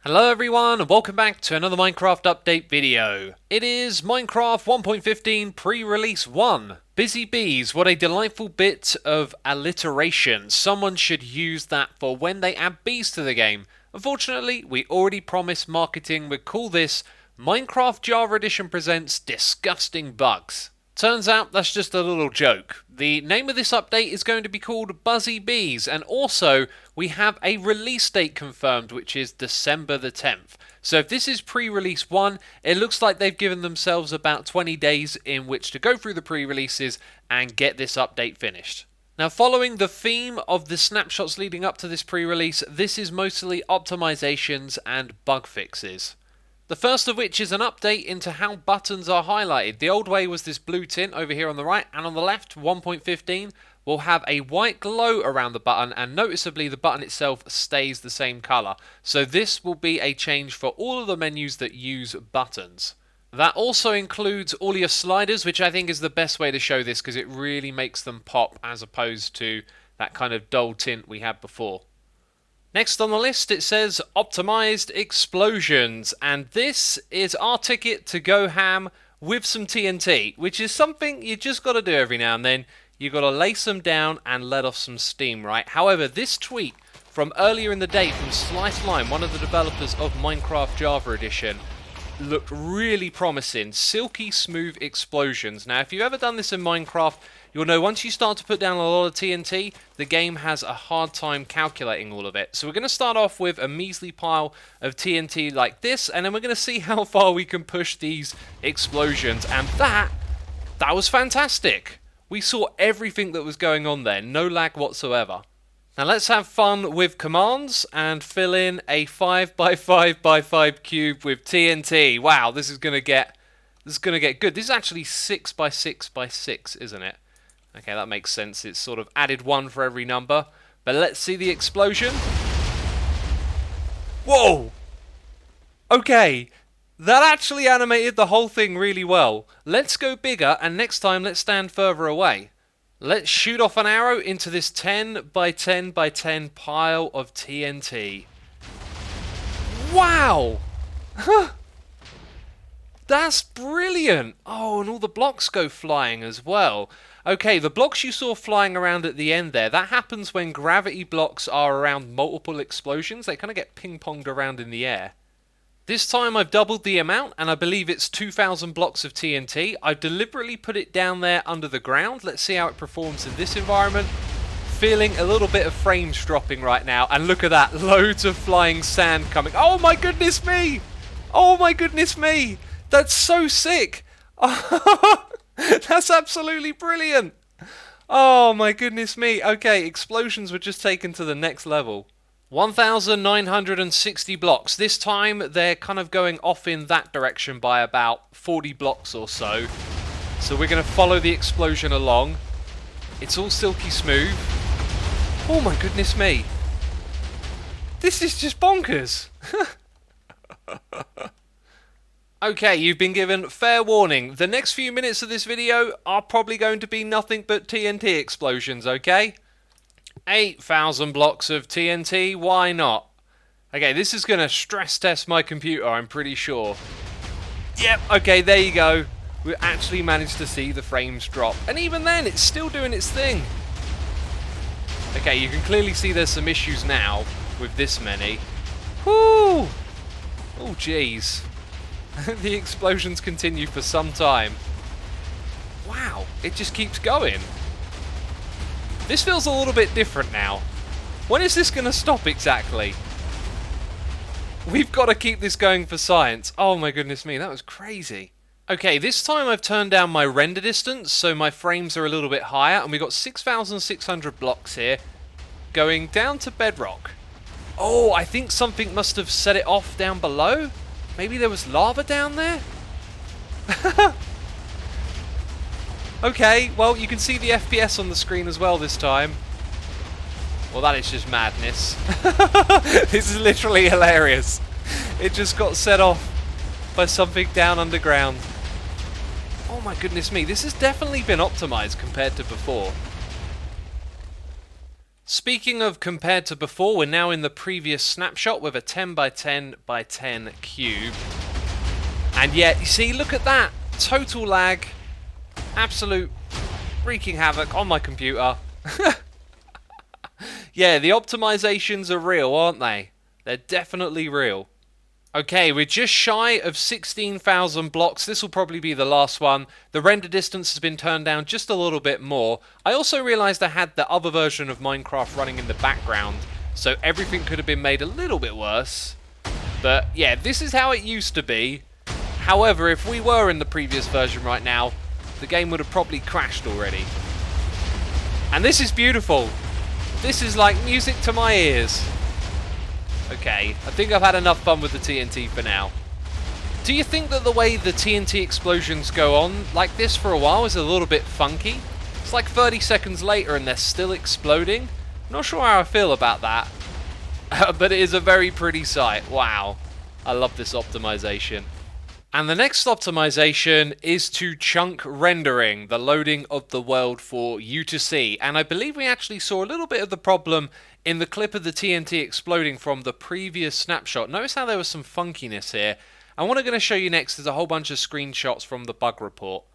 Hello everyone and welcome back to another Minecraft update video. It is Minecraft 1.15 pre-release 1. Busy Bees, what a delightful bit of alliteration. Someone should use that for when they add bees to the game. Unfortunately, we already promised marketing would call this Minecraft Java Edition presents Disgusting Bugs. Turns out that's just a little joke. The name of this update is going to be called Buzzy Bees, and also we have a release date confirmed, which is December the 10th. So if this is pre-release 1, it looks like they've given themselves about 20 days in which to go through the pre-releases and get this update finished. Now, following the theme of the snapshots leading up to this pre-release, this is mostly optimizations and bug fixes. The first of which is an update into how buttons are highlighted. The old way was this blue tint over here on the right, and on the left, 1.15, will have a white glow around the button, and noticeably the button itself stays the same colour. So this will be a change for all of the menus that use buttons. That also includes all your sliders, which I think is the best way to show this because it really makes them pop as opposed to that kind of dull tint we had before. Next on the list it says Optimized Explosions, and this is our ticket to go ham with some TNT, which is something you just got to do every now and then. You got to lace them down and let off some steam, right? However, this tweet from earlier in the day from Slice Lime, one of the developers of Minecraft Java Edition, looked really promising. Silky smooth explosions. Now, if you've ever done this in Minecraft, you'll know once you start to put down a lot of TNT, the game has a hard time calculating all of it. So we're going to start off with a measly pile of TNT like this, and then we're going to see how far we can push these explosions. And that was fantastic. We saw everything that was going on there, no lag whatsoever. Now let's have fun with commands and fill in a 5x5x5 cube with TNT. Wow, this is gonna get good. This is actually 6x6x6, isn't it? Okay, that makes sense. It's sort of added one for every number. But let's see the explosion. Whoa! Okay, that actually animated the whole thing really well. Let's go bigger, and next time let's stand further away. Let's shoot off an arrow into this 10x10x10 pile of TNT. Wow! That's brilliant! Oh, and all the blocks go flying as well. Okay, the blocks you saw flying around at the end there, that happens when gravity blocks are around multiple explosions. They kind of get ping-ponged around in the air. This time I've doubled the amount, and I believe it's 2,000 blocks of TNT. I've deliberately put it down there under the ground. Let's see how it performs in this environment. Feeling a little bit of frames dropping right now, and look at that, loads of flying sand coming. Oh my goodness me! Oh my goodness me! That's so sick! That's absolutely brilliant! Oh my goodness me. Okay, explosions were just taken to the next level. 1,960 blocks. This time they're kind of going off in that direction by about 40 blocks or so. So we're going to follow the explosion along. It's all silky smooth. Oh my goodness me. This is just bonkers. Okay, you've been given fair warning. The next few minutes of this video are probably going to be nothing but TNT explosions, okay? 8,000 blocks of TNT, why not? Okay, this is going to stress test my computer, I'm pretty sure. Yep, okay, there you go. We actually managed to see the frames drop. And even then, it's still doing its thing. Okay, you can clearly see there's some issues now with this many. Whoo! Oh, jeez. The explosions continue for some time. Wow, it just keeps going. This feels a little bit different now. When is this going to stop exactly? We've got to keep this going for science. Oh my goodness me, that was crazy. Okay, this time I've turned down my render distance, so my frames are a little bit higher, and we've got 6,600 blocks here, going down to bedrock. Oh, I think something must have set it off down below? Maybe there was lava down there? Okay, well, you can see the FPS on the screen as well this time. Well, that is just madness. This is literally hilarious. It just got set off by something down underground. Oh my goodness me, this has definitely been optimized compared to before. Speaking of compared to before, we're now in the previous snapshot with a 10 by 10 by 10 cube. And yet, you see, look at that. Total lag. Absolute wreaking havoc on my computer. Yeah, the optimizations are real, aren't they? They're definitely real. Okay, we're just shy of 16,000 blocks. This will probably be the last one. The render distance has been turned down just a little bit more. I also realized I had the other version of Minecraft running in the background, so everything could have been made a little bit worse. But yeah, this is how it used to be. However, if we were in the previous version right now, the game would have probably crashed already. And this is beautiful. This is like music to my ears. Okay, I think I've had enough fun with the TNT for now. Do you think that the way the TNT explosions go on like this for a while is a little bit funky? It's like 30 seconds later and they're still exploding. Not sure how I feel about that. But it is a very pretty sight. Wow. I love this optimization. And the next optimization is to chunk rendering, the loading of the world for you to see. And I believe we actually saw a little bit of the problem in the clip of the TNT exploding from the previous snapshot. Notice how there was some funkiness here. And what I'm going to show you next is a whole bunch of screenshots from the bug report.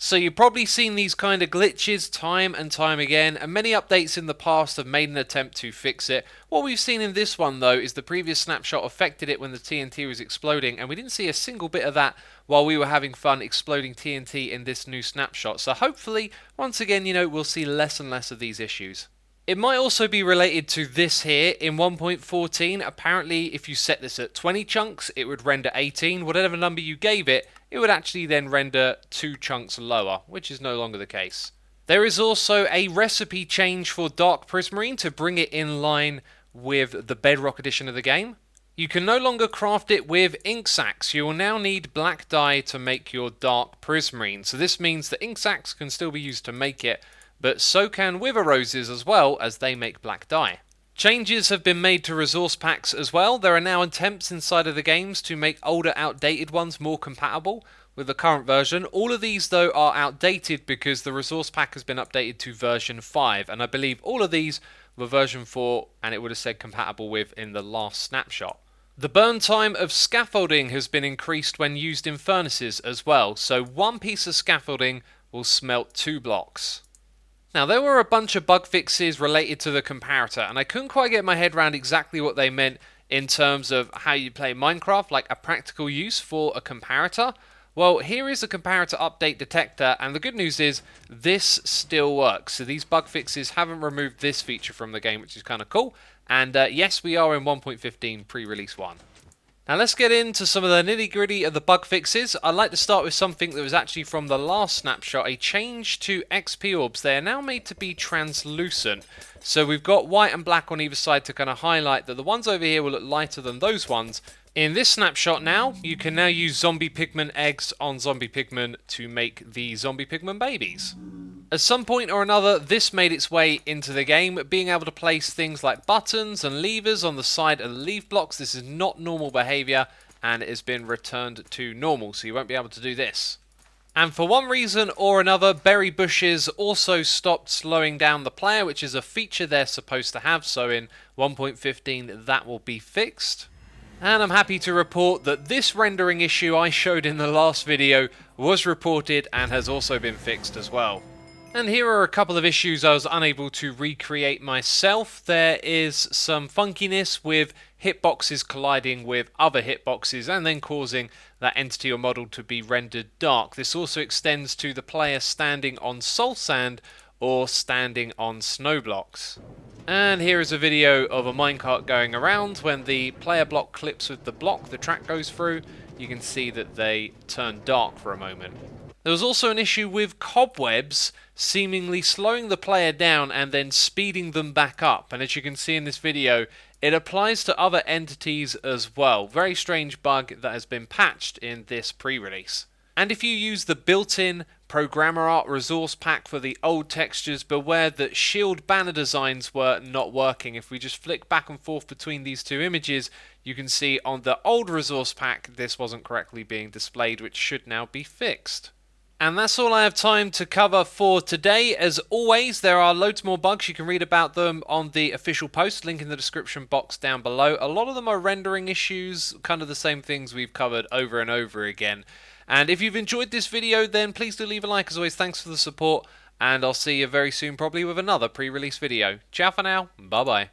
So you've probably seen these kind of glitches time and time again, and many updates in the past have made an attempt to fix it. What we've seen in this one though is the previous snapshot affected it when the TNT was exploding, and we didn't see a single bit of that while we were having fun exploding TNT in this new snapshot. So hopefully, once again, we'll see less and less of these issues. It might also be related to this here in 1.14. Apparently, if you set this at 20 chunks, it would render 18. Whatever number you gave it, it would actually then render 2 chunks lower, which is no longer the case. There is also a recipe change for Dark Prismarine to bring it in line with the Bedrock edition of the game. You can no longer craft it with ink sacs. You will now need black dye to make your Dark Prismarine. So this means that ink sacs can still be used to make it, but so can wither roses as well, as they make black dye. Changes have been made to resource packs as well. There are now attempts inside of the games to make older, outdated ones more compatible with the current version. All of these though are outdated because the resource pack has been updated to version 5, and I believe all of these were version 4 and it would have said compatible with in the last snapshot. The burn time of scaffolding has been increased when used in furnaces as well, so one piece of scaffolding will smelt 2 blocks. Now, there were a bunch of bug fixes related to the comparator, and I couldn't quite get my head around exactly what they meant in terms of how you play Minecraft, like a practical use for a comparator. Well, here is a comparator update detector, and the good news is this still works. So these bug fixes haven't removed this feature from the game, which is kind of cool. And yes, we are in 1.15 pre-release 1. Now let's get into some of the nitty-gritty of the bug fixes. I'd like to start with something that was actually from the last snapshot, a change to XP orbs. They are now made to be translucent. So we've got white and black on either side to kind of highlight that the ones over here will look lighter than those ones. In this snapshot now, you can now use zombie pigman eggs on zombie pigman to make the zombie pigman babies. At some point or another, this made its way into the game, being able to place things like buttons and levers on the side of the leaf blocks. This is not normal behavior, and it has been returned to normal, so you won't be able to do this. And for one reason or another, berry bushes also stopped slowing down the player, which is a feature they're supposed to have, so in 1.15 that will be fixed. And I'm happy to report that this rendering issue I showed in the last video was reported and has also been fixed as well. And here are a couple of issues I was unable to recreate myself. There is some funkiness with hitboxes colliding with other hitboxes and then causing that entity or model to be rendered dark. This also extends to the player standing on soul sand or standing on snow blocks. And here is a video of a minecart going around. When the player block clips with the block the track goes through, you can see that they turn dark for a moment. There was also an issue with cobwebs seemingly slowing the player down and then speeding them back up. And as you can see in this video, it applies to other entities as well. Very strange bug that has been patched in this pre-release. And if you use the built-in Programmer Art resource pack for the old textures, beware that shield banner designs were not working. If we just flick back and forth between these two images, you can see on the old resource pack this wasn't correctly being displayed, which should now be fixed. And that's all I have time to cover for today. As always, there are loads more bugs. You can read about them on the official post, link in the description box down below. A lot of them are rendering issues, kind of the same things we've covered over and over again. And if you've enjoyed this video, then please do leave a like. As always, thanks for the support, and I'll see you very soon, probably with another pre-release video. Ciao for now, bye-bye.